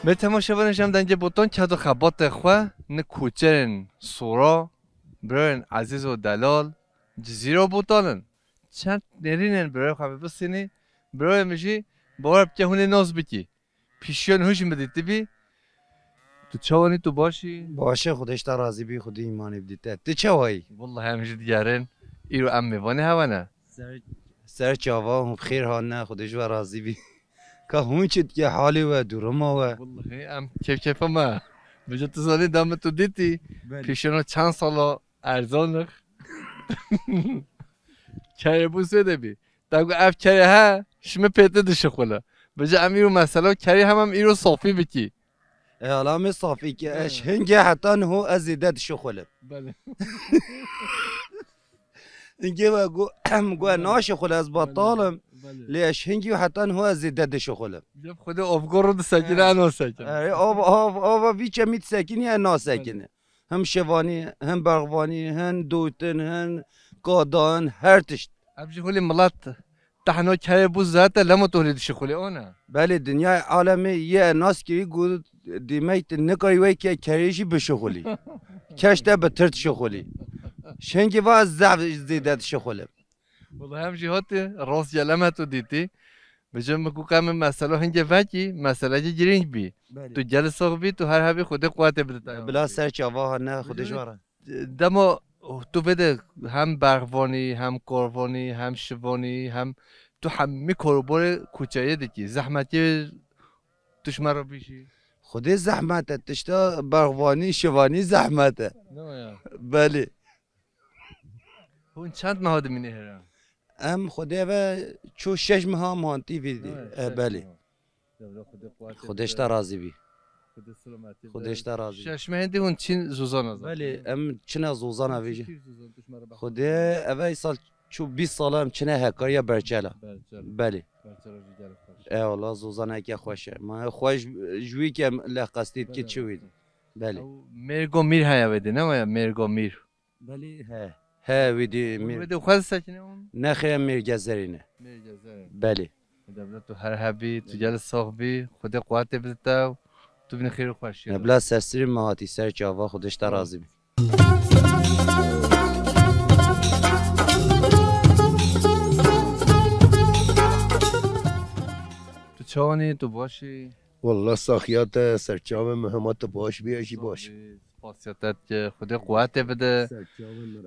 به تماشاگرانش هم دنج بوتان کدو خبات خواه نه کوچرن سورا برن عزیز و دلال جزیره بوتانن چند نرینن برای خواه بسینی برای میشی باور که هونه ناز بکی پیشیان هوش میدیدی بی تو چوانی تو باشی باشه خودش تا راضی بی خودی ایمانی بدیده تو چه وایی؟ والله همیشه دیگرن ایرو ام میوانه هوانه سر چاوا هم خیر ها نه خودش و راضی بی که همون چید که حالی و دورما و والله ام کیف ما بجا تو سالی دام تو دیدی پیشیانو چند سالا ارزانخ کره بوسه دبی داگو اف کره ها شما پیته دشه خلا بجا ام ایرو مثلا کری هم ایرو صافی بکی اعلام صافی که اش هنگه حتی هو ازیدت شخوله بله اینگه و گو ناشخول از بطالم لیش هنگی و حتی هو ازیدت شخوله جب خود افگار رو سکنه انا سکنه آب ویچه میت سکنی یا نا سکنه هم شوانی هم برغوانی هم دوتن هم قادان هر تشت ابجی خلی ملات تحنا کره بوز ذاته لما تولید شخولی آنه بله دنیا عالمی یه ناس که گود دیمیت نکایی وی که کریشی بشخولی کشته به ترت شخولی شنگی واز زعف زیدت شخوله والله هم جهات راست جلمه تو دیدی بجم بگو کم مسئله هنگه وکی مسئله جه گرینگ بی تو جل ساق بی تو هر هبی خود قوته بده بلا سر چاوا نه خودش واره دما تو بده هم برغوانی هم کاروانی هم شوانی هم تو همه کاربار کوچه دیگه زحمتی توش مرا بیشی خودی زحمته تشتا برغوانی شوانی زحمته بله اون چند ماه مینه هرم ام خودی و چو شش ماه مانتی ویدی بله خودش تا راضی بی خودش تا راضی شش ماه دی اون چین زوزان از بله ام چنا زوزان اویجی خودی اوی سال چو 20 سال هم چنا هکاریا برچلا بله ای والله زوزان که خوشه ما خوش جوی که لقستید که چوید بله مرگو میر هیا بده نه مرگو میر بله ها ویدی میر بده خود سکنه اون نخیر میر گزرینه بله دولت تو هر هبی تو جل ساق بی خود قوت بده تو بین خیر خوشی بلا سرسری ماهاتی سر چاوا خودش تا راضی بی تو چوانی تو باشی والله ساخیات سرچاو مهمات باش بیاشی باش خاصیتت که خود قوت بده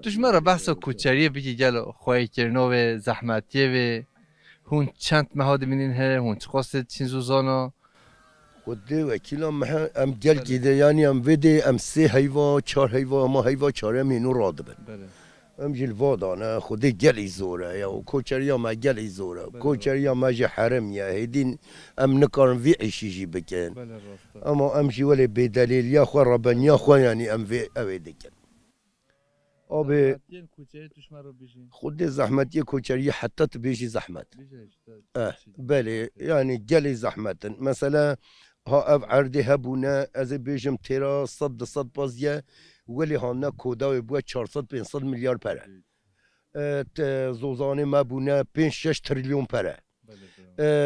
توش مرا بحث کوچریه بگی گل خواهی کرنو و زحمتیه و هون چند مهاد منین هر هون چقاست چین زوزانا خود وکیل ام گل کیده یعنی ام ویده ام 3 حیوا 4 حیوا ما حیوا 4 مینو راد بن ام جل وادانه خود گلی زوره یا کوچریا ما گلی زوره کوچریا ما جه حرم یا هیدین ام نکارن وی عیشی بکن اما ام جی ولی بدلیل یا خو ربن یا خو یعنی ام وی اویده کن آب خود زحمتی کوچری حتی تبیشی زحمت بله یعنی گلی زحمت مثلا ها اف عرضی هبونه از بیشم تیرا صد بازیه ولی هانا کودای بوه 400 500 میلیارد پره زوزانه ما بونه 5 6 تریلیون پره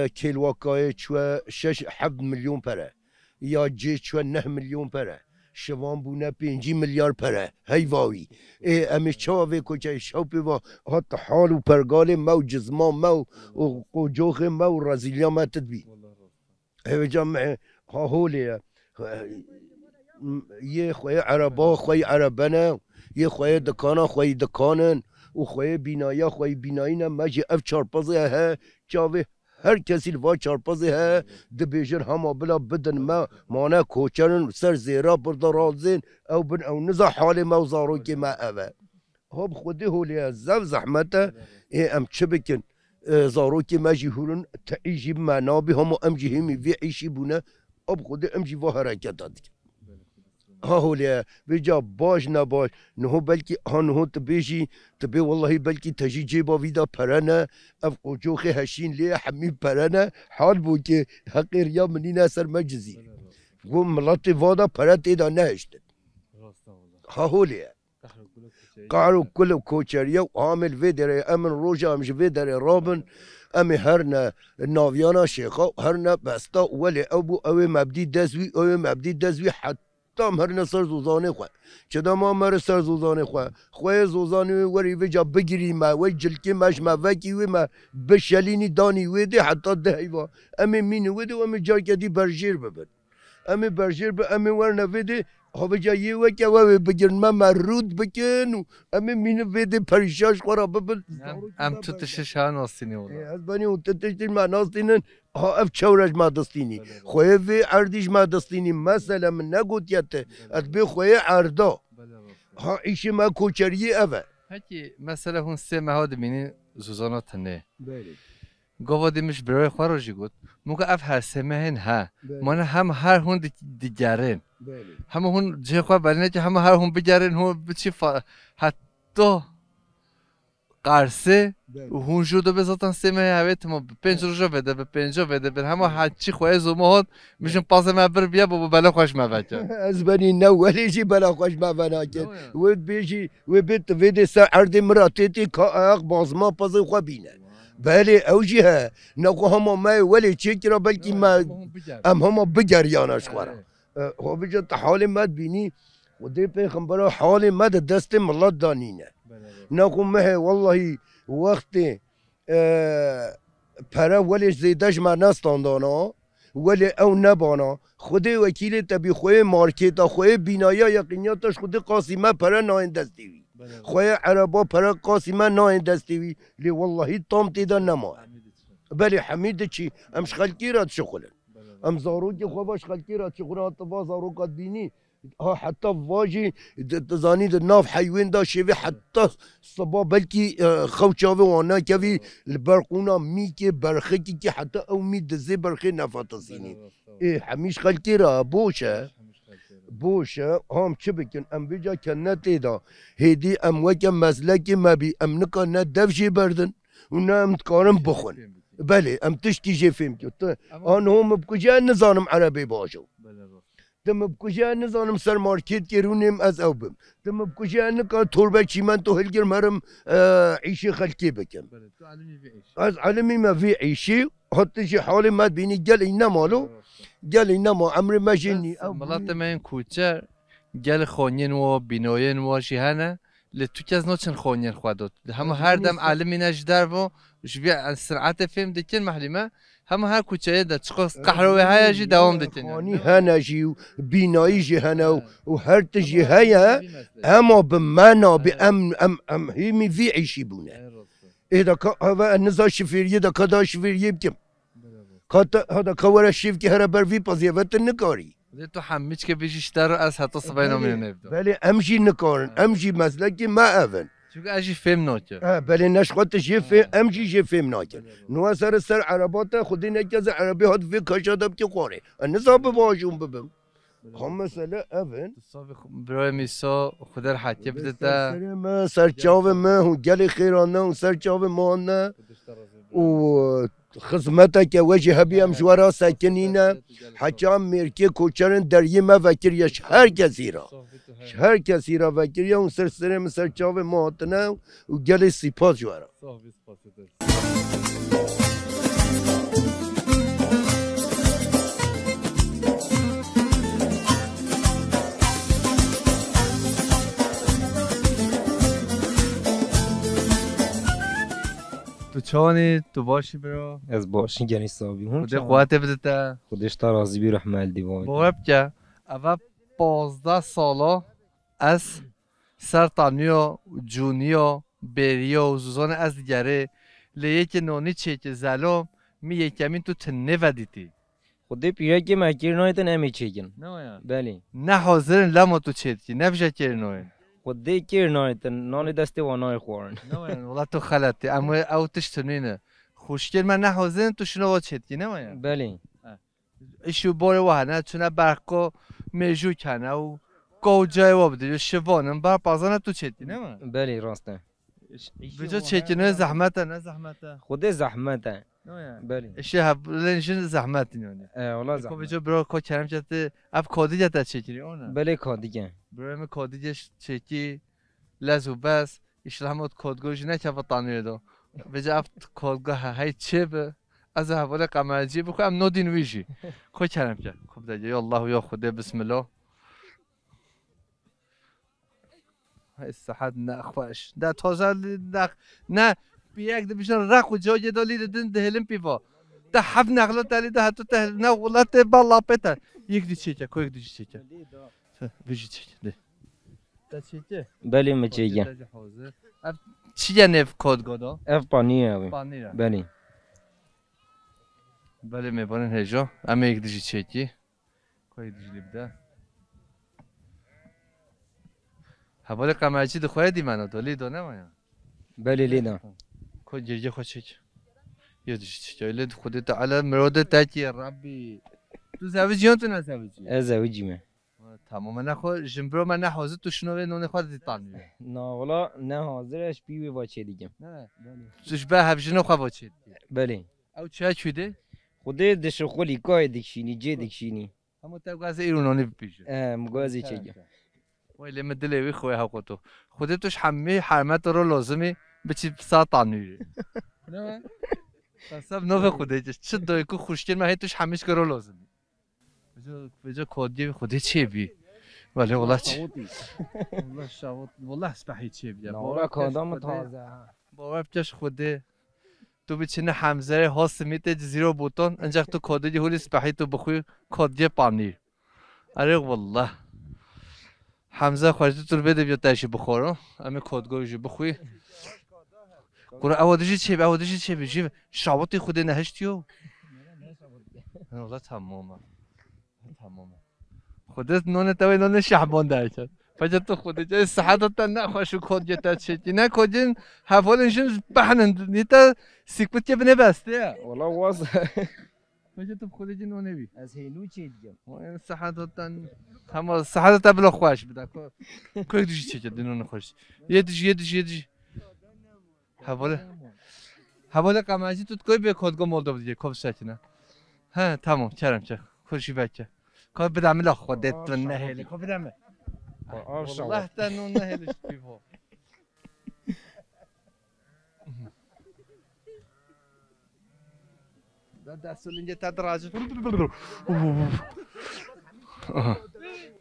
کیلواکای چوه 6 7 میلیون پره یا جی چوه 9 میلیون پره شوان بونه 5 میلیارد پره هیواوی امیش چاوه کجای شوپی و حتی حال و پرگال ما و جزما ما و جوخ ما و رازیلیا ما تدبی هیو جمع ها هولیه یه خوی عربا خوی عربانه یه خوی دکانا خوی دکانن و خوی بینایا خوی بینایینا مجی اف چارپازه ها چاوه هر کسی لوا چارپازه ها دبیجر هما بلا بدن ما مانا کوچرن سر زیرا بردا رازین او بن او نزا حال ما و زاروکی ما اوه هب خودی هولیا زف زحمته ام چه بکن زاروکی مجی هولن تعیشی منابی هما ام جی همی وی عیشی بونه اب خودی ام جی و حرکت داد ها هولیا بجا باش نباش نه بلکی آنها تبیجی تبی والله بلکی تجی جیبا ویدا پرنه اف قجوخ هشین لیه حمی پرنه حال بو که حقیر یا منینا سر مجزی و ملات وادا پرت ایدا نهشتن ها هولیا قعروا كل كوچريا وعامل فيدري امن روجا مش فيدري رابن امي هرنا نافيانا شيخا هرنا بستا ولي ابو اوي مبدي دزوي اوي مبدي دزوي حتى هرنا سر زوزاني خو چدا ما مر سر زوزاني خو زوزاني وري وجا بگيري ما وجلكي ماش ما وكي ما بشليني داني ودي حتى دهيوا امي مين ودي وامي جاكدي برجير ببن امي برجير امي ورنا فيدي هو بجاي وكا وي بگيرن ما مرود بكن امي مين فيدي پريشاش خورا ببن ام tutuşuş ha nastini ola. از بني وتتشتي ما ناستينن ها اف تشورج ما دستيني خويا في عرديش ما دستيني مثلا من نقول يت اتبي خويا عرضا ها ايش ما كوچري افا Peki mesela hun se mehad mini zuzana tane. بله Gova demiş برای خواروجی گفت موقع اف هر سمهن ها من هم هر هون دیگرن بله هم هون جه خوا بلنه که هم هر هون بگرن هون بچی حتی قرصه و هون جودو به ذاتن سمه هویت ما پنج روزا بده به پنجا بده به همه هرچی خواه زومات میشن پاس ما بر بیا بابا بلا خوش ما بچه از بني نو ولا شي بلا خوش ما بناكن ود بيجي وبيت فيدي سعر مراتي كاق بازما باز خو بينه بله اوجها نقو هم ما ولا تشكر بلكي ما هم بجريانش خورا هو بجد حال ما بيني ودي پیغمبر حال ما دست ملت دانينه نقو ما والله وقت پرا ولی زیدش ما نستاندانا ولی او نبانا خود وکیل تبی خوی مارکت خوی بینایا یقینیاتش خود قاسمه پرا نایندستیوی خوی عربا پرا قاسمه نایندستیوی لی والله تام تیدا نما بلی حمید چی امش خلکی رات شغلن ام زاروک خو باش خلکی رات شغلن حتی زاروکات بینی ها حتى واجي تزاني الناف حيوان دا شيفي حتى صبا بلكي خوشاوي وانا كافي البرقونا ميكي برخيكي كي حتى او مي دزي برخي نفاتصيني ايه حميش خلكيرا بوشا هم شبكن ام بيجا كنتي دا هيدي ام وكا مسلكي ما بي ام نكا ندفشي بردن ونام تكارم بخون بلي ام تشتي جي فهمتي انا هم بكجا نظام عربي باشو تم بکجا نزانم سر مارکت گرونیم از او بم تم بکجا نکا تربه چیمن تو هلگر مرم عیشی خلکی بکم از علمی ما في عیشی حتی شی حال ما بینی گل اینا مالو گل اینا ما عمر ما جنی ملات من کوچر گل خونین و بیناین و شیهانه لتو کس نوچن خونین خودت هم هر دم علمی نجدر و شبیه سرعت فهم دکن محلیمه هم هر کوچه ده چقدر قهروی های جی دوام دکن خانی هنه جی و بینایی جی هنه و هر تجی هیا اما بمانا ام هیمی وی عیشی بونه ایدا که هوا نزا شفیریه دا که دا شفیریه بکم هذا كورا الشيف كي هرب في بازيفات النكاري تو حميش که بیشتر اشترو از حتی صباینا من نبدو بله امشي نكارن امشي مسلكي ما افن شو اجي فهم ناكر بله نشخط جيف امشي جيف فهم ناكر نو سر عربات خدين كذا عربي هاد في كشادب كي قاري النصاب باشون ببم هم مثلا افن برای میسا خدا حتی بدتا ما سر چاو ما هو جل خيرانه و سر چاو ما نه و خدمتك وجه بيام جوارا ساكنين حجام ميركي كوچرن دريه ما فكر هر كثيرا فكر يوم سر مسر چاو ماتنا و گل سپاس جوارا تو چانی تو باشی برو از باشی گنی صابی هون خدا قوت بدتا خودش تا راضی بی رحمل دیوان باور که اول 15 سالا از سرطانیا جونیا بریا و زوزان از دیگره لیه که نانی چه که زلام می یکمین تو تنه ودیتی خودی پیره که مکیر نایتن امی چیکن نه بله نه حاضرن لما تو چه که نفشه کرنوین خودی کیر نایتن نانی دستی و نای خورن نه والله تو خلطی اما او تشتنینه خوشگل من نه حاضرن تو شنو با چه که نه بله ایشو باره وحنه چونه برقا میجو کنه و گو جای وابده شوانم بر پازانه تو چه که نه بله راسته بجا چه که نه زحمته نه زحمته خودی زحمته بله اشی هبلنشین زحمتی نونه والله خب زحمت بجا برای که کرم جاته اب کادی جاته چه کنی اونه بله کادیگه برای من کادی چه کی لازو بس إشلامات كودجوج نكفى طانير دو بجافت كودجه هاي تشيب از حواله قمرجی بخوام نودین ویجی خو کردم که خب دیگه یا الله و یا خدا بسم الله های صحت نخواش در تازه نه بیاک دبیشن رخ و جای دالی دن دهلم پیوا ده حب نقلات دلی ده حتی ده نه ولات بالا پتر یک دی چیکه کو یک دی چیکه ویجی چیکه ده ده چیکه بله مچیگن چیه نف کد گدا اف پانیه پانیره بله بله میبانن هجا اما یک دیجی چکی کوی دیجی لیبده حواله قمرچی دو خواهی دی منو دالی دو نمایا بله لیدا کوی جرگه خواه چک یه دیجی چکی ایلی خودی تعالی مراده تکی ربی تو زوجی هم تو نه زوجی از زوجیمه تمام نخوا جنبرو من نه حاضر تو شنوه نونه خواه دی تانیه نه والا نه حاضرش بیوی با چه دیگم نه توش به هفجنو خواه با چید بله او چه چوده؟ خوده دش خولی کای دکشینی جه دکشینی همون تا گاز ایرونانی بپیشه مگازی چگم ولی مدلی خوی حقوقتو خودت توش همه حرمت رو لازمی بچی ساعت تانیری نه حساب نو خودت چه دایکو خوشگل من توش همیش کرو لازمی بجا کودی خودت چی بی ولی والله چی والله شاوت والله اسبحی چی بی نه کدام تازه باور بچش خوده تو بچینه حمزه هاست میته زیرو بوتون انجا تو کودی هولی اسبحی تو بخوی کودی پانیر آره والله حمزه خارجی تو بده بیا تاشی بخورم اما کودگویی بخوی قرا اودیجی چی اودیجی چی بجی شاوتی خود نهشتیو والله تمامه خودت نون توی نون شعبان داشت فجأة تو خودت جای صحت تا نخوشو کود جت چی نه کودین حوالنشون بحنن نیتا سیکوت که بنبسته والا واس فجأة تو خودت نونه بی از هینو چی دیگم صحت تا تمام صحت تا بلا خوش بده کوی دیجی چی جد نون خوش یه دیجی حواله قمرجی تو کوی به کودگو مولدو دیگه کوب شکینه ها تمام کردم چه خوشی بکه کار بدم لا خودت تو نهلی کار بدم والله تنو نهلش بیفو دستول اینجا تدراج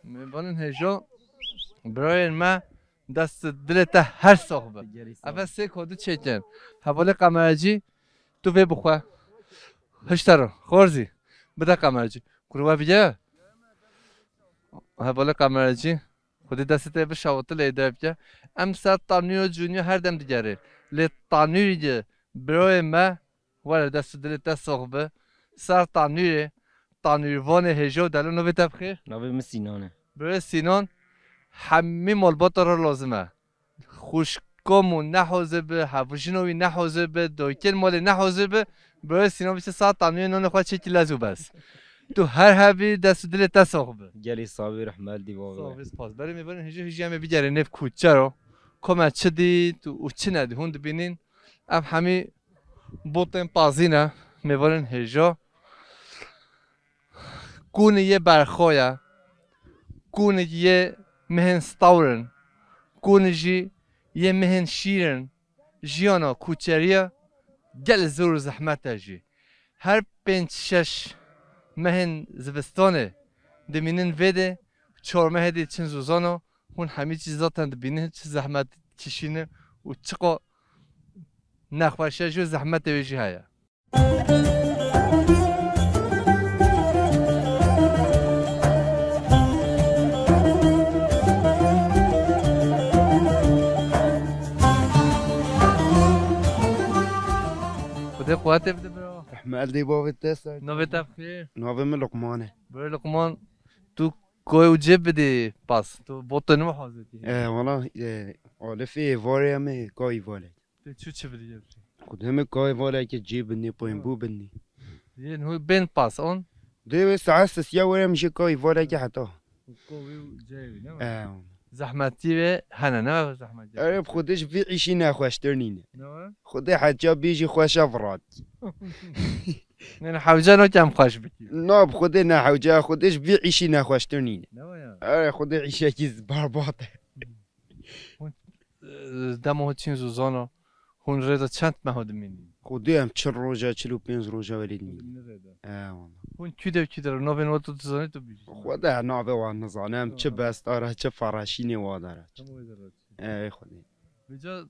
میبانن هجا برای ما دست دلت هر صحبه اول سه کدو چکن حواله قمرجی تو به بخواه هشتر خورزی بده قمرجی گروه بیجه حواله قمرجی خودی دسته به شاوت لیده بیجه ام سر تانیو جونیو هر دم دیگره لی تانیو برای ما ولی دست دلت صحبه سر تانیو وان هجا دلو نوی تبخیر نوی مسینانه برای سینان همه مالبات را لازمه خوشکامون نحوزه به هفوشینوی نحوزه به دویکل مال نحوزه به برای سینان بیشه ساعت تانوی نان خواهد چکی لازو بس تو هر هفی دست دل تصاحبه گلی صابر رحمل دی بابا صابر سپاس برای میبرن هجی همه بیجاره نف کوچه رو کمه چه دی تو او چه ندی هون بینین ام همی بوتن پازینه میبرن هجا گونه یه برخواه گونه یه مهن ستاورن گونه جی یه مهن شیرن جیانا کوچریه گل زور زحمت جی هر 5-6 مهن زبستانه دمینن ویده 4 ماه دی چند زوزانو هون همه چیزاتن دبینه چه زحمت کشینه و چقا نخوشه جو زحمت ویجی هیا خدا قوت بده برو احمد دی بابا تسا نوبت بخیر نوبه من لقمانه برای لقمان تو کوی و جب بده پاس تو بوتن ما حاضری والله آلفی واره همه کای واره تو چه بدی جب خود همه کای واره که جیب بنی پایین بو بنی یه هو بین پاس اون دیو ساعت سیا واره میشه کای واره که حتی کوی و جیبی نه زحمتی به هنه نه زحمتی آره خودش بی عیشی نخوشتر نینه نه خود حجا بیجی خوش افراد نه حوجه نو کم خوش بکی ناب خود نه حوجا خودش بی عیشی نخوشتر نینه نه آره خود عیشه چیز برباده دمه چین زوزانا هون ردا چند مهاد مینی خودی هم 40 روزه 45 روزه ولید می والله هون کی در نو بین تو زانی تو بیش خدا ناوه و نزانم چه بستاره چه فراشینی و داره ای خودی بجا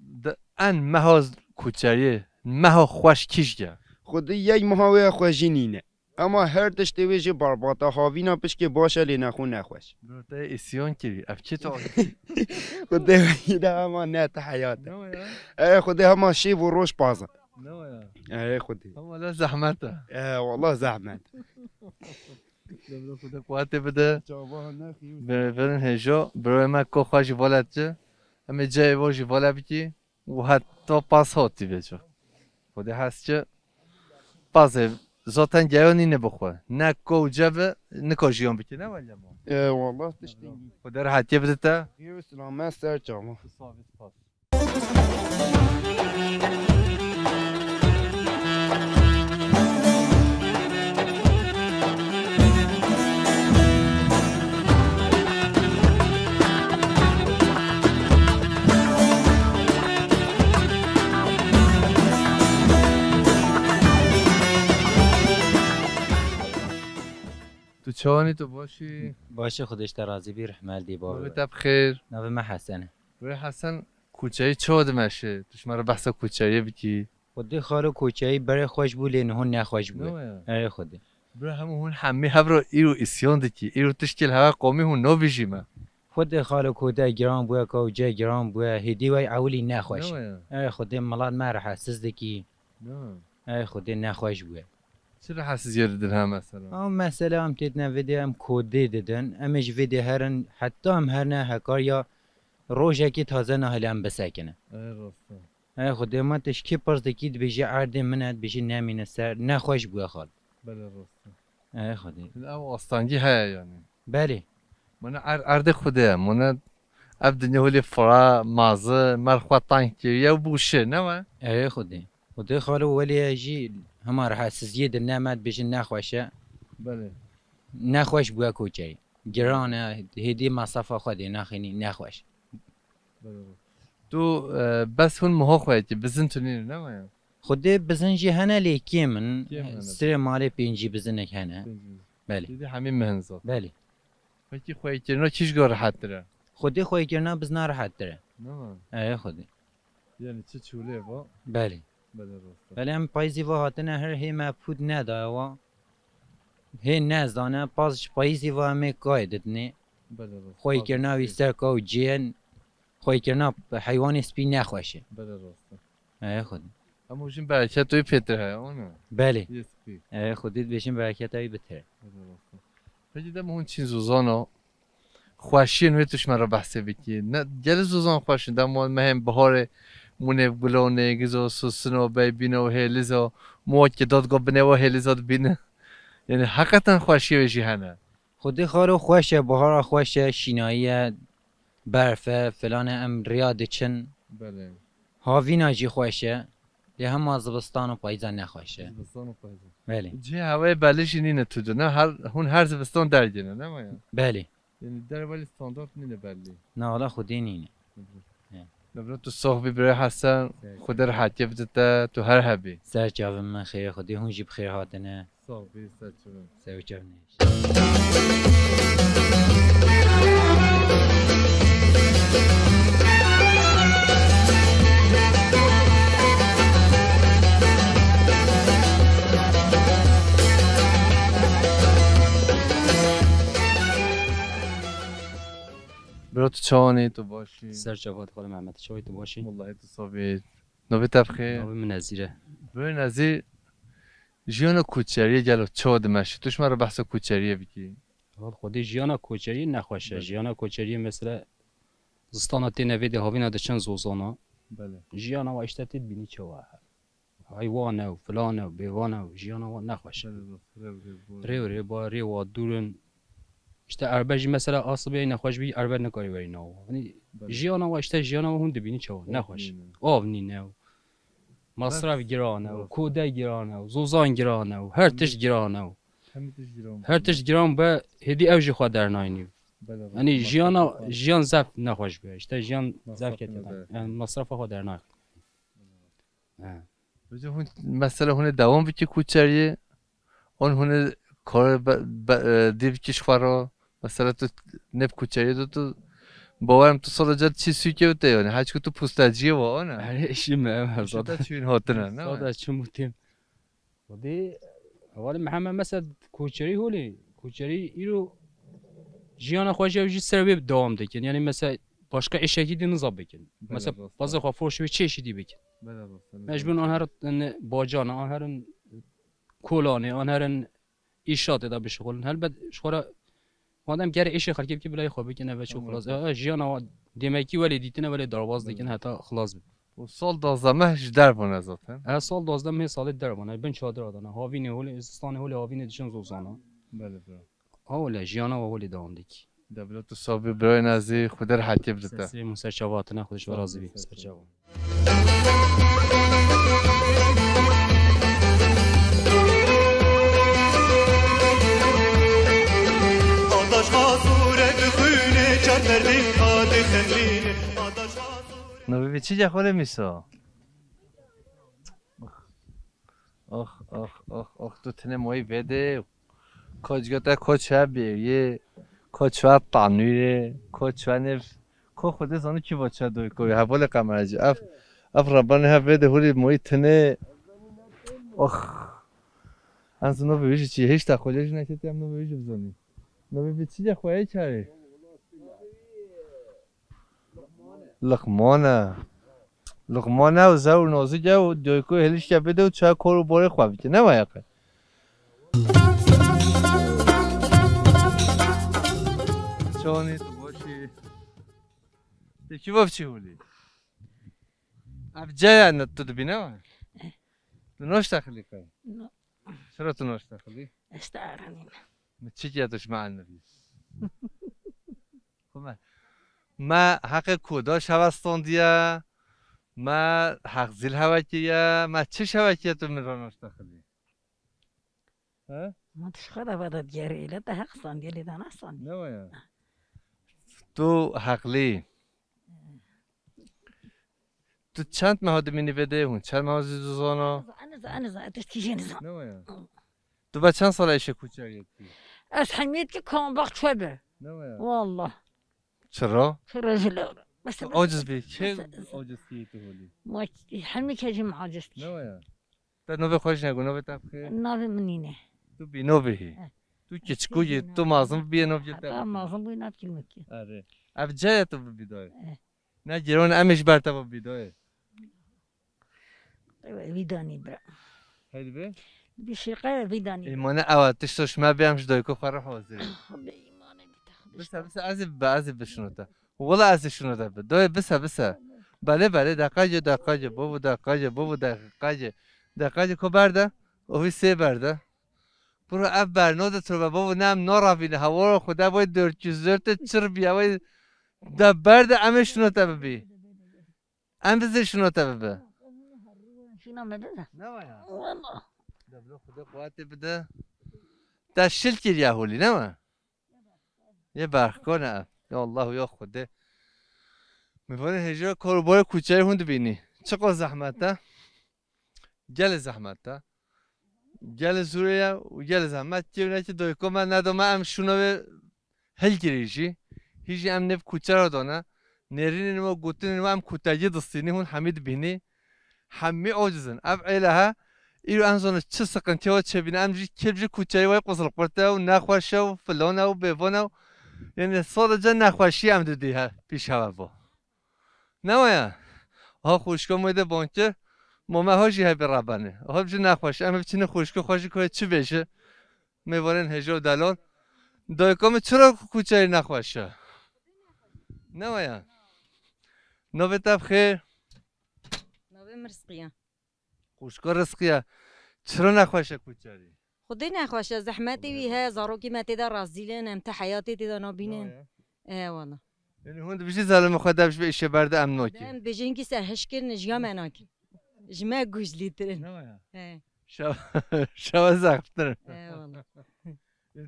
ان مهاز کوچریه مها خوش کیشگه خودی یک ماهوی خوشینینه اما هر تشتی ویژه برباتا هاوینا پش که باشه لی نخون نخوش برده اسیان کری اف چه تو خودی ویده اما نه حیاته ای خودی اما شیب و روش بازه ای خودی اما لا زحمته ای والله زحمت دبلو خدا قوت بده برن هجا برای ما کو خوش ولد جه اما جای واجی ولد بکی و حتی پاس هاتی بجا خدا هست چه پاسه zaten geyoni ne bixwe ne ko ceve ne ko jiyan bike ne wele ma ای والله تشتی xwe rahetiye bide te یه سلامت سر جامو تو چانی تو باشی باشه خودش ترازی بی رحمل دی بابا بابا تب خیر نوه ما حسنه برای حسن کوچه چه مشه توش مرا بحث کوچه بکی خودی خالو کوچه‌ای برای خوش بولی نه هون نخوش بوله ای خودی برای همون همه هبرو ایرو اسیان دکی ایرو تشکیل هوا قومی هون نو بیجیمه خود خالو کوده گرام بوه که جای گرام بوه هدی وی اولی نخوش ای خودی ملاد ما را حساس دکی ای خودی نخوش بوه چرا حساس یردن هم مثلا ام مسئله هم تیتنا ویدیو هم کوده دادن امش ویدیو هرن حتی هم هرنه هکار یا روزه که تازه نهالی هم بسکنه ای راسته ای خودی ما تشکی پرس دکید بیشی عرض منت بیشی نمینه سر نخوش بوه خال بله راسته ای خودی او آستانگی های یعنی بله من عرض خوده من اب دنیا هولی فرا مازه مرخوا تانکی و بوشه نه ای خودی خودی خالو ولی جی همه را حساسیه در نمت بیشی نخوشه بله نخوش بوه کوچه گرانه هدی مصرف خودی نخینی نخوش تو بس هون مها خواهید که بزن تونی نه خودی بزن جی هنه لیکی من سر مال پینجی بزنک هنه بله دیدی همین مهنزاد بله فکی خواهید که نه چیش گاه راحت داره خودی خواهی کرنا بزنا راحت داره نه ای خودی یعنی چه چوله با بله بله راسته بله هم پایزی و هاتنه هر هی مفهود نداره و هی نزدانه پاسش پایزی و همه قایدتنه بله راسته خواهی کرنا ویستر که جین خواهی کرنا حیوان سپی نخوشه بله راسته ای خودی اما وشین برکت توی پیتر های آنه بله یسپی ای خودید بشین برکت هایی بتره بله راسته فکی دم هون چین زوزانا خوشی نوی توش مرا بحثه بکی نه گل زوزان خوشی دم مهم بهار مونه گلونه گزو سوسنو بی بینو هلیزا مواد که دادگاه بنه و هلیزا بینه یعنی حقیقتا خوشی بشی هنه خودی خارو خوشه بهار خوشه شینایی برفه فلان ام ریاد چن بله هاوینا جی خوشه لی هم از زبستان و پاییزان نخوشه زبستان و پاییزان بله جه هوای بلش نینه تو دو نه هون هر زبستان درگنه نه مایا بله یعنی در ولی استاندارد نینه بلی نه حالا خودی نینه نبرا تو صاحبی برای حسن خود راحتی بدته تو هر هبی سر جاوم من خیر خودی هون جی بخیر هاتنه صاحبی سچون سر جاوم برا تو چانی تو باشی سر جواد خال محمد چای تو باشی والله تو صاحبی نوی تبخیر ناوی من نظیره برای نظیر جیان کوچریه گلو چه دمشی توش مرا بحث کوچریه بکی حال خودی جیانا کوچری نخوشه جیانا کوچری مثل زستانا تی نویده هاوینا دچن زوزانا بله جیانا و اشتتی بینی چه واه حیوانه و فلانه و بیوانه و جیانا و نخوشه ری با ری و دورن işte erbeji mesela asıbı nexweş bî erbe nekarî werî naw. Hani jiyana wa işte jiyana wa hûn dibînî çawa nexweş. Av nîne û masraf giran û kode giran û zozan giran û her tişt giran û her tişt giran be hêdî ew jî xwe dernayînî. یعنی ژیان زف نخوش بیه اشته ژیان زف که یعنی مصرف خود در ناک مثلا هونه دوام بکی کوچریه اون هونه کار دیو کش خورا مثلا تو نف کوچریه تو باورم تو سال جد چی سوی که بوده یعنی هرچی که تو پوستجیه و آنه اشی مهم شده چی این هاتنه نه ساده چه موتیم ودی اول محمد مثلا کوچری هولی کوچری ایرو ژیان خوش یه سر دوام دکن یعنی مثلا başka eşeki de nizam bekin. Mesela bazı xafroş ve çeşidi bekin. Mecbur anherın bacana, anherın kolani, anherın işat eda bir şekol. Elbet şura madem geri eşi xalki ki bilay xo bekin ve çok xlas. Jiyana demek ki veli ditine veli darvaz dekin hatta xlas. O sol dozlama hiç derbana zaten. Her sol dozlama hiç salı derbana. Ben çadır adana. Havine holi, İstanbul holi havine dişen zozana. Bele bro. Havle jiyana ve holi devam dik. دبلت صابي برای نزی خود را حتی بدته. سری مسرچواتنا خودش ورازی بی مسرچوات. آتش خاسوره بخونه چتری آدی خلینه. نوی چی جاخوله میسا؟ آخ تو تنه مایی بده. کاجگاتا کاچه بیه. کوچه تانویره کوچه نف کو خودت زانو کی بچه دوی کوی حوال قمرجی اف ربانه ها بده هولی مویتنه آخ از نو بیش چی هیچ تخولیش نکردی هم نو بیش بزنی نو بیش چی جاخویی چاری لقمانه و زور نازی جا و دوی کوی هلیش که بده و چه کارو باره خوابی که نمایه که چونی تو باشی یکی باف چی هولی اب جای اند تو دبینه و تو نوش داخلی کنی نه چرا تو نوش داخلی استعارنیم چی جاتش مع النبی ما حق کوداش هواستاندیه ما حق زیل هواکیه ما چه هواکیه تو میرا نوش داخلی ها ما تشخدا بدت جاری لا تحقصان ديالي ده نصان نه تو حقلی تو چند مهاد مینی بده اون چند مهاد زوزانا انا تشتيجي نظام نه تو با چند سال ایشه کوچریتی از حميد كي كان وقت شبه نه والله چرا في رجل بس عاجز بی چه عاجز کی تو هولی ما حمي كيجي معاجز نه تا نو به خوش نگو نو به تبخیر نافي منينه تو بی نو بهی تو کچکوی تو مازم بی نو بجتا مازم بينات كلمه آره اب جای تو بیدای نه جران امش برتا با بیدای ويداني برا هیدی به بشيقه ويداني ایمانه اواتش توش ما بیامش دایکو خورا حاضری بإيمانه بس عزب بشنوته والله عزب شنوته دای بس بله دقیقه دقیقه کو برده اوی سه برده برو اب برناده تو بابا نم نارافینه هوا رو خدا باید درچیزرت چر بیا باید دا برد امه شنوته ببی ام بزر شنوته ببی شنو مدده نه وایا والله دبلو خدا قوات بده دا شل کریه هولی نه ما یه برخ کنه یا الله یا خدا میفونه هجا کاربار کوچه هوند بینی چقدر زحمته گل زحمته گل زوریه و گل زحمت که که دایکو من ندام ام شونو به هل گریشی هیچ ام نف کوچه را دانه نرین نما گوتن نما ام کوتاجی دستینی هون حمید بینی همه عاجزن اب ایلها ایرو انزون چه سقنتی و چه بینه ام جی کبجی کوچه وای قصر قرته و نخواشه و فلانه و بیوانه و یعنی صادقا نخواشی ام دودی ها پیش هوا با نمایا ها خوشگاه میده بانکر ماما هاشی های برابانه ها بچه نخواشه اما بچه خوشگاه خوشی که چی بشه میوارن هجا و دلال دایکام چرا کوچه نخواشه نمایا نوبه تب خیر نوبه مرسقیه خوشگاه رزقیه چرا نخواشه کوچه خودی نخواشه زحمتی وی ها زاروکی متی در رازیلن امت حیاتی تی نابینن والله یعنی هون بیشتر ظالم خود دبش به ایشه برده امناکی دم بجین کی سرهش کردن جیا مناکی جمع گوجلی ترن شو زخمتر والله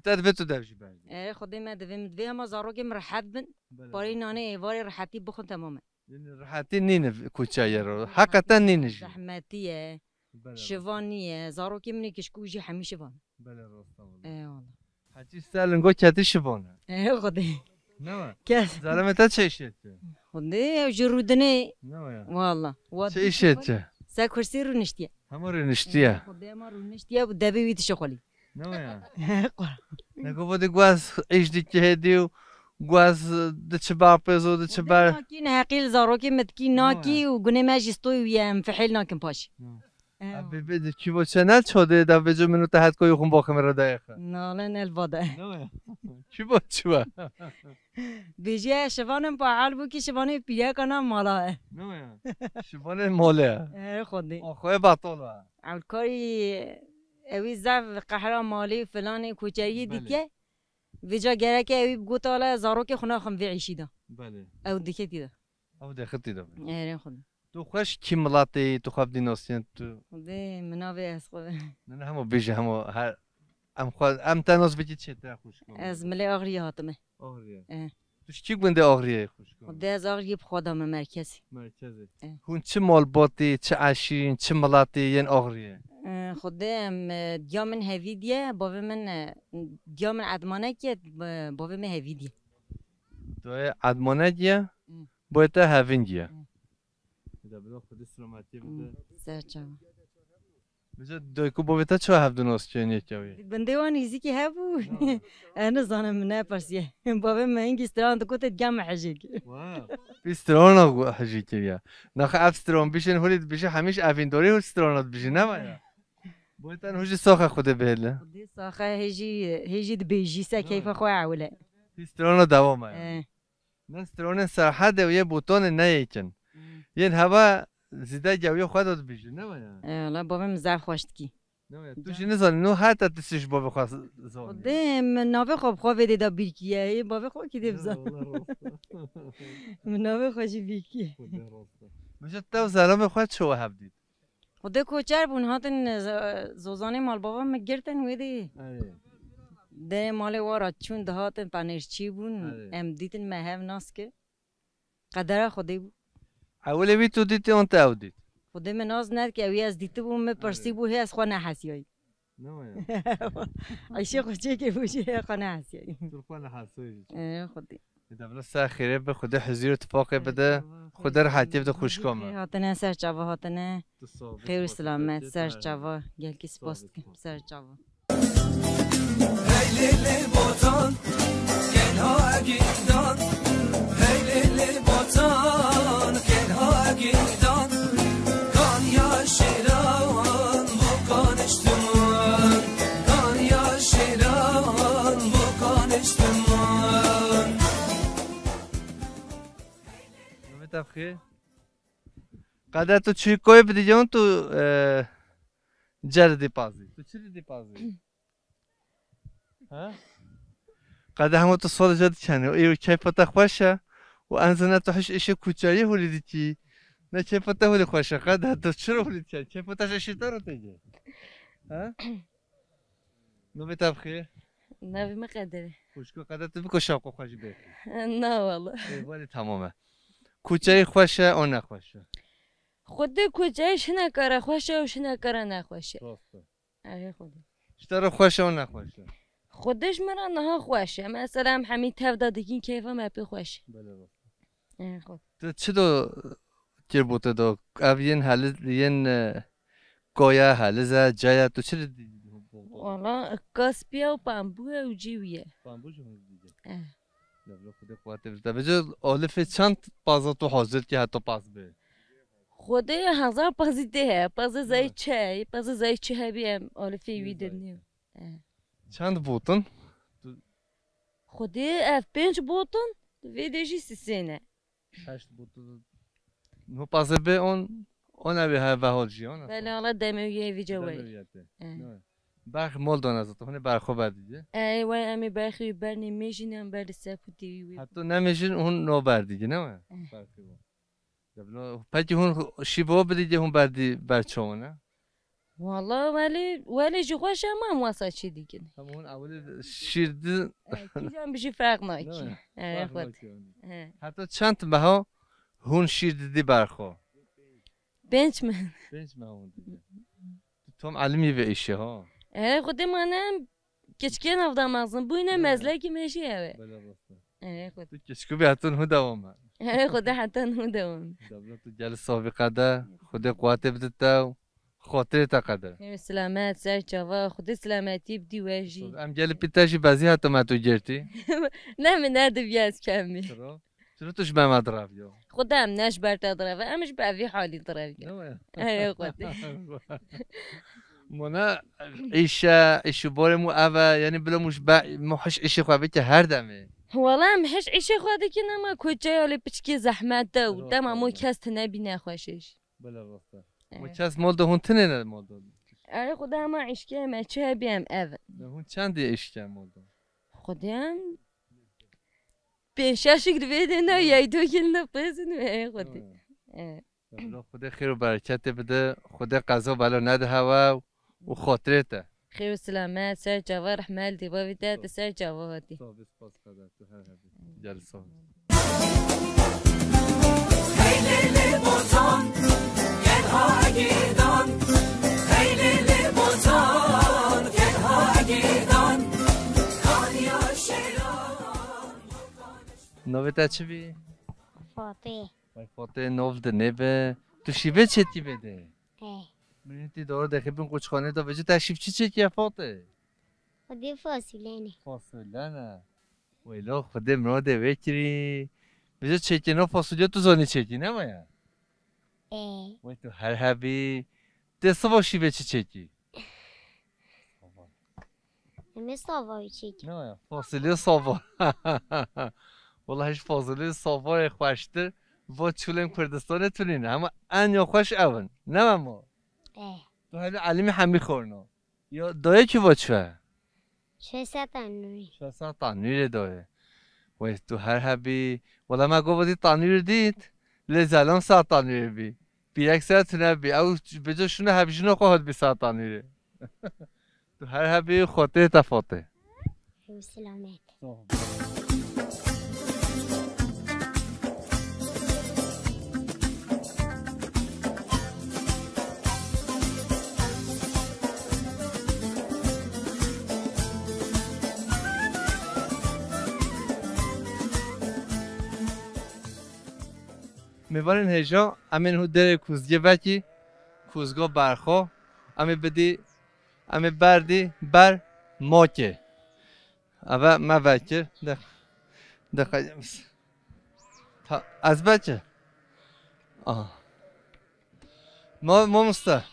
تد به تو دبش برده خودی ما دوی هم زاروکم راحت بن باری نانه ایواری راحتی بخون تمامه راحتی نینه کوچه رو حقیقتا نینه زحمتیه شوانیه زاروکی منی کشکوجی همیشه شوان بله راست والله حتی سالنگو کتی شوانه خودی نه کس زلمتا چه ایشته خودی جرودنه نه والله چه ایشته سا کرسی رو نشتیه همه رو نشتیه خودی ما رو نشتیه و دبی ویت شغلی نه نگو بود گواز ایش دیگه هدیو گواز دچ باپزو دچ بار ناکی نحقیل زاروکی متکی ناکی و گونه ماجستوی ویم فحل ناکم پاش ابی بده کی با چنل شده دا وجو منو تحت کوی خون باخم را دایخه نه نه الواده کی با چوا بیجه شوانم با حال بو که شوانه پیه کنم مالا نه شوانه ماله خودی آخوی باطوله الکاری اوی زف قهرا مالی فلان کوچری دیگه ویجا گره که اوی بگو تالا زاروک خونه خم وی عیشیده بله او دیگه دیده او دختی ده ایران خود تو خوش کی ملاتی تو خواب دیناستین تو خودی منابع از خود نه همو بیجه همو هر ام خود ام تناس بگی چه تا خوش کنم از ملی آغری هاتمه آغریه توش کی گونده آغریه خوش کنم خودی از آغری بخوادم مرکزی مرکزی هون چه مال باتی چه عشین چه ملاتی ین آغریه خودی دیامن هویدیه باوی من دیامن عدمانه که باوی من هویدیه تو عدمانه دیه باید تا هفین دیه ده بلا خودی سلامتی بده سرچه بجا دویکو باوی تا چه هفت دوناست چه نیت جاوی بنده وان ایزی که هبو انا زانم نه پرسیه باوی من اینگی استران تو کت جمع حجیک بیستران آگو حجیک یا نخ افستران بیشن هولید بیشه همیش افین دوری هول استرانات بیشه نه مایا باید تن هوش ساخه خوده بهله خودی ساخه هجی بیجی سا کیف خواه عوله استران دوام مایا نه استران سرحد و یه بوتون نه یکن ین هوا زیده جوی خود داد بیشه نه مایا لا باوی مزاف خوشت کی تو چی نزانی نو حتی تسیش باوی خواست زانی خودی من ناوی خوب خواه ویده دا بیرکیه باوی خواه که دیب زن من ناوی خوشی بیرکیه بجا تو زلام خود چه هفت دید خودی کوچر بون هاتن زوزانی مال بابا مگرتن ویدی ده مال وارا چون ده هاتن پنیرچی بون ام دیتن مهو ناس که قدر خودی بود اولی بی تو دیتی اون تا دید خودی من ناز ند که اوی از دیته بون پرسی بو هی از خواه نحسیایی عیشه خوچه که بوشی هی خواه نحسیایی تو خواه نحسیایی خودی دبلا سر خیره به خدا حضور اتفاقی بده خدا راحتی بده خوش کنه هاتنه سر چاوا هاتنه خیر و سلامت سر چاوا گل کی سپاس سر چاوا هی لیلی بوتان گلها اگیدان هی لیلی بوتان گلها اگیدان کان یا شیران بو کانشتمان کان یا شیران بو کانشتمان تبخیر قدر تو چی کوی بدی جان تو جردی پازی تو چی دی پازی ها قدر همو تو سال جد چنه ایو چای پتا خوشه و انزنه تو حش ایش کوچایی هولی دی چی نه چای پتا هولی خوشه قدر تو چرا هولی چای پتاش اشیتا رو تیجه ها نو تبخیر نبی مقدره خوشگو قدر تو بکو شاقو خوش بی نه والله ولی تمامه کوچه خوشه اون نخوشه خود کوچهش نکاره خوشه وش نکاره نخوشه آره خودی چطور خوشه اون نخوشه خودش مرا نه خوشه مثلا همین تفدادگی کیفا مپی خوشه بله خود تو چه دو تیر بوده دو اوین حاله ین گویا حاله زد جای تو چه دیدی والا کاسپیا و پامبو و جیویه پامبو جو دیگه نبلا خود خواهد بزده بجا آلف چند پازا تو حاضر که حتی پاس به خود 1000 پازی ده پاز زای چه پاز زای چه بیم آلفی ویدر نیم چند بوتن خود اف 5 بوتن ویدیجی 3 8 بوتن نو پاس به اون اوی ها و حال جیان بله حالا دمیویه وی جوی برخ مال دانه زد تو برخو بردیگه ای وای امی برخی بر نمیشینم بر سپو دیوی حتی نمیشین اون نو بردیگه نه برخی با پکی اون شیبا بدیگه اون بردی برچونه والله ولی جی خوش هم واسه چی دیگه همون اول شیرد کی جان بشی فرق ناکی خود حتی چند بها هون شیرد دی برخو بنچ من اون دیگه توم علمی به ایشه ها خود منم کچکی نفدم مغزم بوینه مزله کی میشی اوه خود کچکو بی حتی نو دوام خود حتی نو دوام تو جل سابقه ده خود قوات بدتا خاطر تا قدر سلامت سر چاوا خود سلامتی بدی واجی ام جل پیتاشی بازی حتی ما تو گرتی نه من ندو بیاز کمی چرا توش به ما دراب یا خودم نش برتا دراب امش به حالی دراب خود منا ایشو بارمو اوه یعنی بلا محش ایش خوابه که هر دمه والله محش ایش خواده که نما کجای حالی پچکی زحمت ده و دم امو کست نبی نخوشش بلا واسه مچاس مال ده هون تنه نه مال ده خدا اما عشقه ما چه بیم اوه هون چندی عشقه مال ده خودم بینشش گرویده نه یای دو کل نپسن خودی خدا خیر و برکت بده خدا قضا بلا نده هوا و خاطرته خیر و سلامت سر جوا رحمل دیبا بیده سر جوا هاتی جلسه Hey lili botan gel ha gidan Hey lili botan gel ha gidan Kan yaşayan نویتا چی بی؟ فاطمه فاطمه نو ده نبه تو شیوه چتی بده؟ اه منیتی داره دخیل بین قوچخانه دا وجه تشریف چی که فاطمه؟ خودی فاصله نه فاصله نه ویلا خود مراده بکری وجه چکی نا فاصله تو زانی چکی نمایا؟ اه وی تو هر هبی دسته با شیوه چکی؟ همه صافایی چکی نه فاصله صافا والله هیچ فاصله صافا خوشتر و چولن کردستان تونینه اما انیا خوش اون نه ما تو هلی علمی همی خورنا یا دایه کی واچه 600 تنوری 600 تنویر دایه و تو هر هبی والله ما گفتی تنویر دید لزلان 100 تنویر بی بیرک سر تونه بی او بجاشونه هبیشونه خواهد بی 100 تنویره تو هر هبی خاطر تفاته و سلامت میوارن هجا امین هو در کوزگه وکی کوزگاه برخو امی بدی امی بردی بر ماکه اما ما وکر دقیقه تا از بچه ما مسته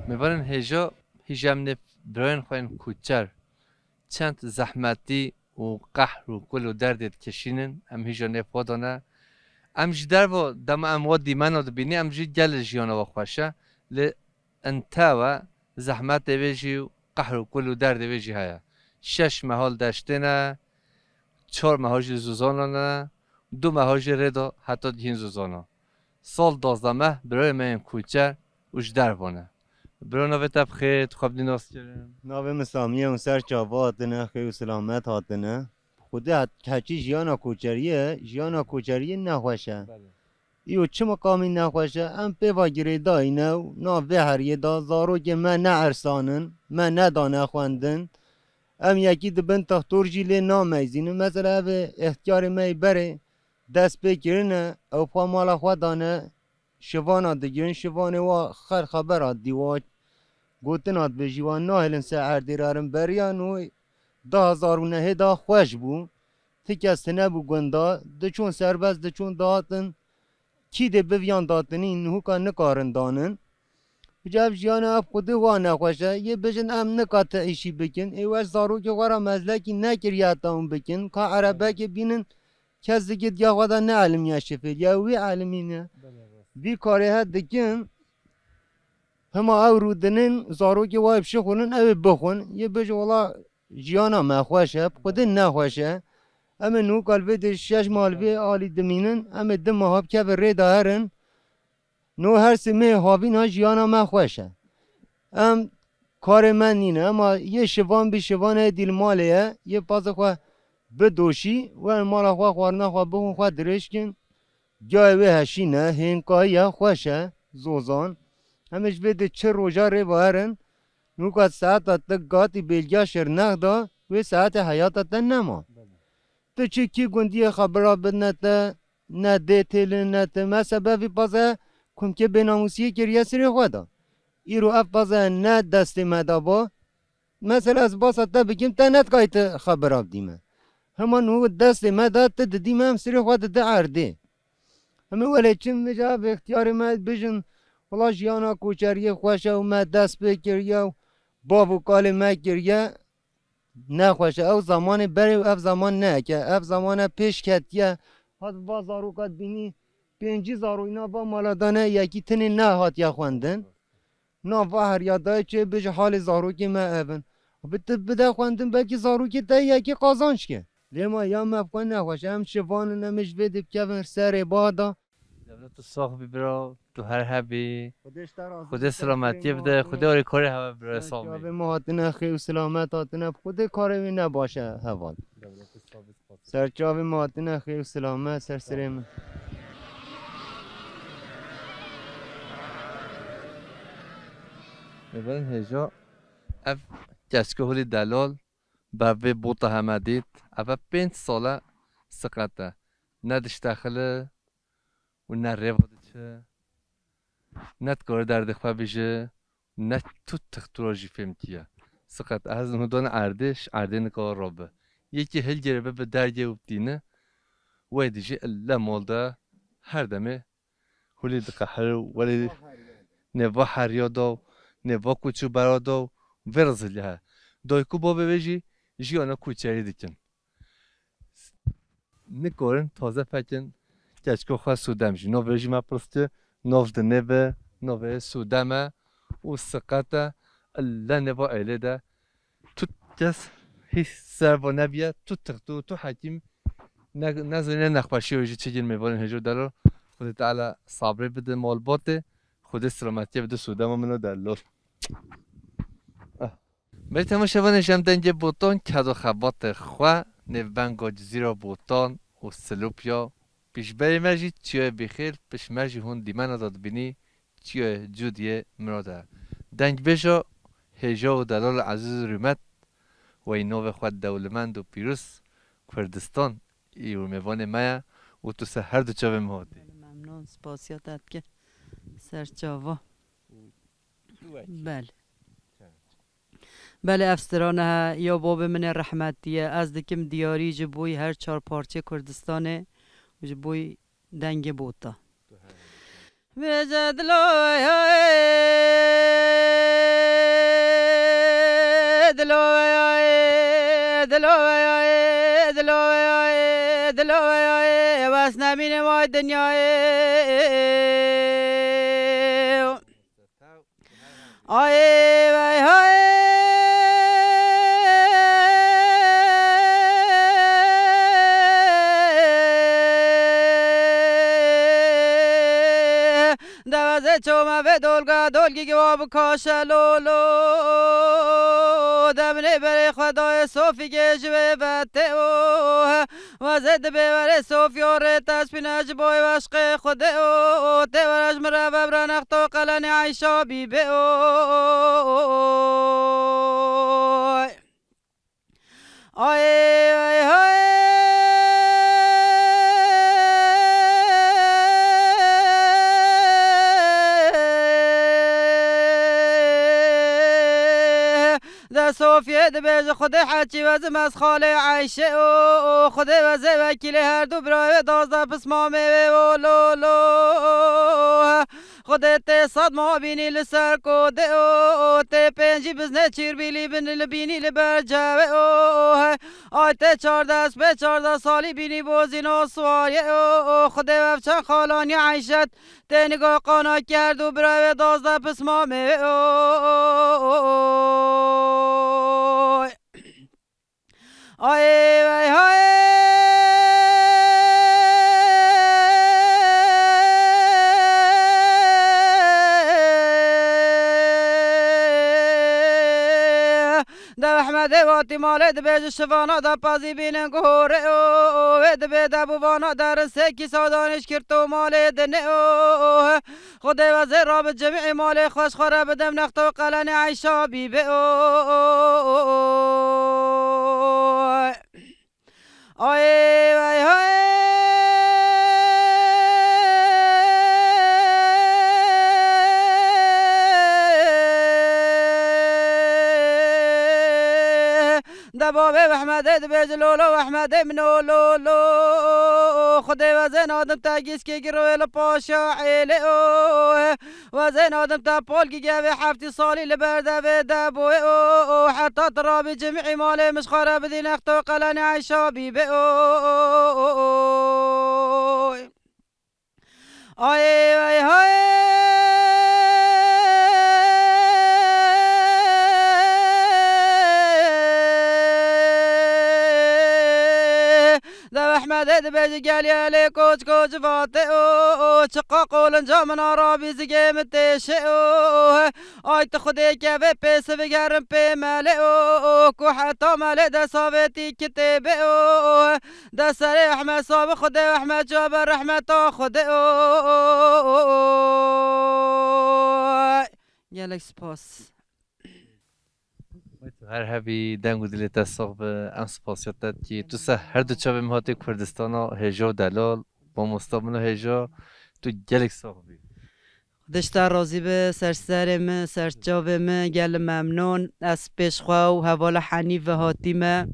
میبرن هجام نف برای خوین کوچر چند زحمتی و قهر و کل و دردت کشینن ام هجا نف ودانه ام جدر و دم امواد دیمن و دبینی ام جد جل جیانا و خوشه ل انتوا زحمت دویجی و قهر و کل و درد دویجی هیا 6 محال داشتنه 4 محاج زوزانه 2 محاج ردا حتی دهین زوزانه سال 12 برای من کوچر وش در بانه برو نوه تب خیلی خواب دی ناس کرم نوه مسامیه اون سر چاوا هاتنه خیلی سلامت هاتنه خوده هچی جیانا کوچریه نخوشه ایو چه مقامی نخوشه ام پیوا گیری داینه و نوه هریه دا زارو که من نه ارسانن من نه دانه خوندن ام یکی دبن تختور جیله نامیزینه مثلا اوه اختیار می بره دست بگیرنه او پا مالا خودانه شوانا دگیرن شوانه و خر خبر دیوا گوتن آت به جوان ناهلن سه اردی رارن بریان و 2009 دا خوش بو تکست نبو گندا دچون سرباز دچون داتن کی ده بویان داتنی نهو کا نکارن دانن بجاب جیانا اف خود وانه خوشه یه بجن ام نکات ایشی بکن ایواش زارو که غرا مزلکی نکریاتا اون بکن که عربه که بینن کس دیگه یا خدا نه علم یا شفر یا وی علمی نه بی کاره ها دکن هما او رو دنن زارو که وای بشه خونن او بخون یه بجه والا جیانا مخوشه خود نخوشه اما نو قلبه ده شش مالوه آلی دمینن اما دم هاب که به ری دارن نو هر سمه هاوین ها جیانا مخوشه ام کار من نینه اما یه شوان بی شوان دیل ماله یه پاس خواه بدوشی و مال خواه خوارنا خواه بخون خواه درش کن جای و هشینه هنکایی خوشه زوزان همش بده چه روژا ری بارن نو که ساعت تا گاتی بیلگیا شرنخ دا و ساعت حیات تا نما تو چه کی گندی خبرها بدنه تا نه ده تیل نه تا ما سببی پازه کم که بناموسی کریه سری خواه دا ایرو اف پازه نه دست مدابا مثلا از باسا تا بگیم تا نت کایت خبرها بدیمه همان نو دست مداد تا ددیم هم سری خواه دا عرده همه ولی چون مجا به اختیار ما بجن ولی جیانا کوچری خوشه و ما دست بکریه و باب و کال ما کریه نخوشه او زمان بری و اف زمان نه که اف زمان پیش کتیه هات با زارو کت بینی 5000 اینا با مالادانه یکی تنی نه هات یا خوندن نه با هر یادای چه بج حال زارو که ما اون بده خوندن بلکه زارو که تا یکی قازانش که لیما یا مفکن نخوشه هم شوان نمش بده که سر بادا دولت ساخ برا تو هر حبی خود سلامتی بده خود آری کاری هوا برای سامی سرچاوه مهاتنه خیلی و سلامت هاتنه خود کاری نباشه هوا سرچاوه مهاتنه خیلی و سلامت سرسرم میبرن هجا اف جسکه هولی دلال بر بوتا همدید اف 5 ساله سقطه ندش داخله و نه رواده چه نه کار درد خواه بیشه نه تو تختراجی فهمتیه سقط از مدان اردش ارده نکار رابه یکی هل گربه به درگه و بدینه و دیجی الا مالده هر دمه هولی دقهر ولی نوا حریادا نوا کوچو برادا ورزلی ها دایکو با ببیجی جیانا کوچری دیکن نکارن تازه فکن کچکو خواه سودمشی نو ویجی ما پرسته نو دنه به نو سودمه و سقطه الا نوا ایله ده تو کس هیچ سر و نبیه تو تختو تو حکیم نظرینه نخواشی ویجی چه جن میوارن هجو دلار خود تعالی صبر بده مال باته خود سلامتی بده سودم منو دلار بری تماشاوان جمدنج بوتان کدو خبات خواه نوبنگا جزیره بوتان و سلوپیا پیش بری مرجی چیه بخیر پیش مرجی هون دیمن ازاد بینی چیه جودیه مراده دنگ بجا هجا و دلال عزیز رومت و اینو خود دولمند و پیروس کردستان ایو میوان مایا و تو سه هر دو چاوه مهاتی ممنون سپاسیاتت که سرچاوا بله بله افسرانه یا باب من رحمتیه از دکم دیاری جبوی هر 4 پارچه کردستانه و جبوی دنگ بوتا بجدلوی دلوی بس نبینه ما دنیای آی وای های دوازه چومه و دولگی گواب کاشلولو دمنه بره خدای صوفی گجوه بته و زد ببره صوفی و ریتش پینج بای وشق خوده تورش مره و برنخت و قلن عیشا بیبه آی آی های صوفیه دبیج خود حچی وزم از خاله عایشه او خود وزه وکیل هر دو برای 12 پس مامه و لولو خودت صد ما بینی لسر کده او ته پنجی بزنه چیر بیلی بینی لبر جوه او آیت 14 به 14 سالی بینی بوزین و سواری او خود وفچن خالانی عیشت ته نگاه قانا کرد و برای 12 پس مامه او آی وای های ده احمد واتی مال دبیج شوانا دا پازی بینن گوره او دبی دبو وانا در سکی سادانش کرتو مال دنه او خود وزه راب جمعی مال خوش خوره بدم نختو قلن عیشا بیبه او آی وای های دبابه احمد دبیج لولو احمد منو لولو خود وزن آدم تاگیس که گروه پاشا عیله او وزن آدم تا پول که گوه 7 سالی لبرده و دبوه او حتی ترابی جمعی ماله مشخاره بدین اختو قلن عیشا بیبه او آی وای های احمد دبیج قال يا لي كوج كوج فاتي او چقا قول جامن عربي زگه متش او آی تخدي كيف بيس بگرم پی مال او کو حتى مال ده صاوتي كتاب او ده سر احمد صاحب خود احمد جابر رحمت خود او گلک سپاس هر هبی دنگ و دلیت صاحب ام سپاسیاتت که تو سه هر دو چاوه مهاتی کردستان هجا و دلال با مستقبل هجا تو گلک صاحبی دشتر راضی به سرسرم سرچاوم گل ممنون از پیشخوا و حوال حنیف هاتیمه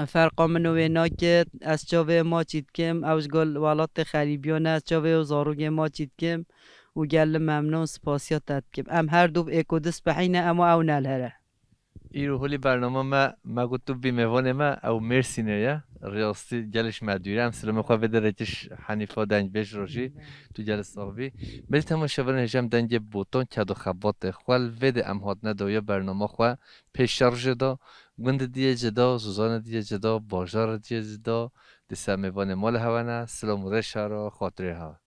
فرقا منو وینا که از چاوه ما چید کم اوش گل والات خریبیان از چاوه و زاروگ ما چید کم و گل ممنون سپاسیاتت کم ام هر دو اکودس بحینه اما او نلهره ایرو هولی برنامه ما گفتم بیمهوان ما او مرسی نه ریاستی جلش مدیرم سلام خواه بده رکش حنیفا دنج بیش روشی تو جل صاحبی بلی تماشاوران هجم دنج بوتون کد و خبات خوال وده امهات ندایا برنامه خواه پیش شرج دا گند دیه جدا زوزان دیه جدا باجار دیه جدا دسته میوان مال هوانه سلام و رشا را خاطره ها